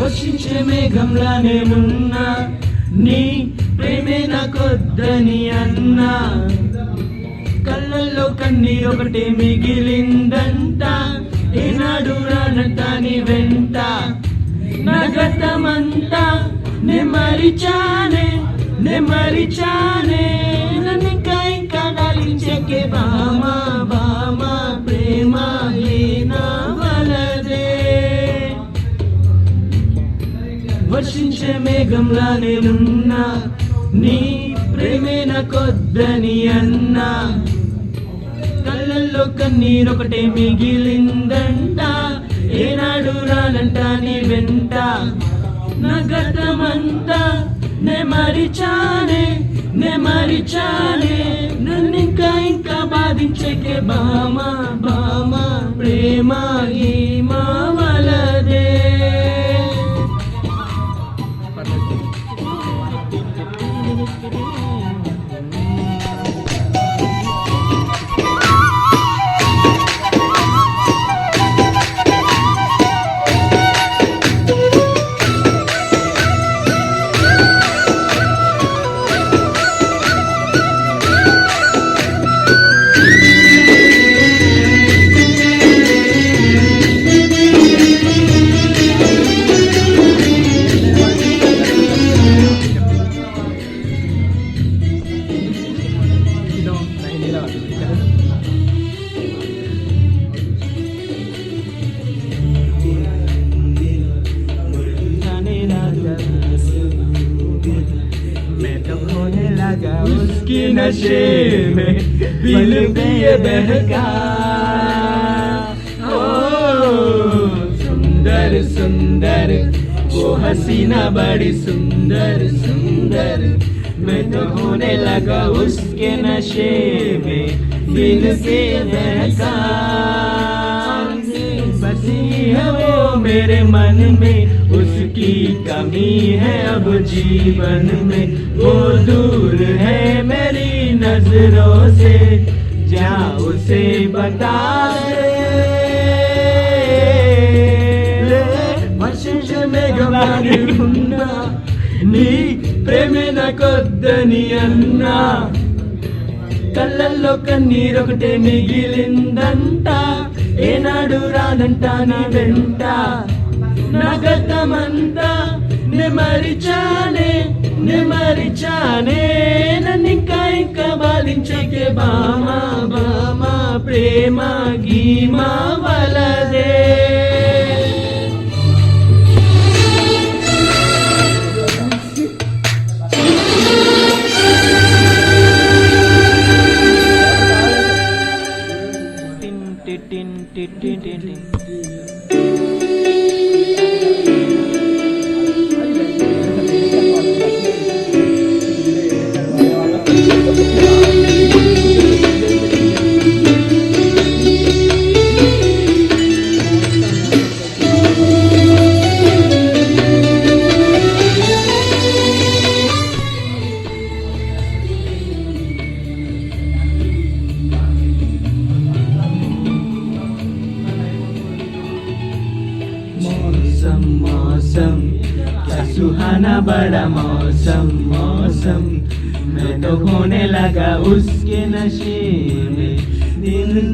వర్షించే మేఘంలానే ఉన్నా నీ ప్రేమే నాకొద్దని అన్నా కళ్ళల్లో కన్నీరొకటే మిగిలిందంట ఏనాడు రానంట నీ వెంట నా గతమంతా నే మరిచానే నన్ను ఇంకా గాలించకే బామా బామా ప్రేమ లేనా వలదే వర్షించే మేఘంలా నేనున్నా నీ ప్రేమే నాకొద్దని అన్నా కళ్ళల్లో కన్నీరొకటే మిగిలిందంట ఏనాడు రానంట నీ వెంట నా గతమంతా నే మరిచానే నన్ను ఇంకా బాధించకే బామా బామా ప్రేమ గీమా వలదే होने लगा उसकी नशे में दिल भी ये बहका ओ सुंदर सुंदर वो हसीना बड़ी सुंदर सुंदर मैं तो होने लगा उसके नशे में दिल से बहका बसी है वो मेरे मन में उसकी कमी है अब जीवन में वो दूर है मेरी नजरों से जा उसे बता వర్షించే మేఘంలానే ఉన్నా నీ ప్రేమే నాకొద్దని అన్నా కళ్ళల్లో కన్నీరొకటే మిగిలిందంట ఏనాడు రానంట నీ వెంట నా గతమంతా నే మరిచానే నన్ను ఇంకా బాధించకే బామా బామా ప్రేమ గీమా వలదే मौसम क्या सुहाना बड़ा मौसम मैं तो होने लगा उसके नशे में दिल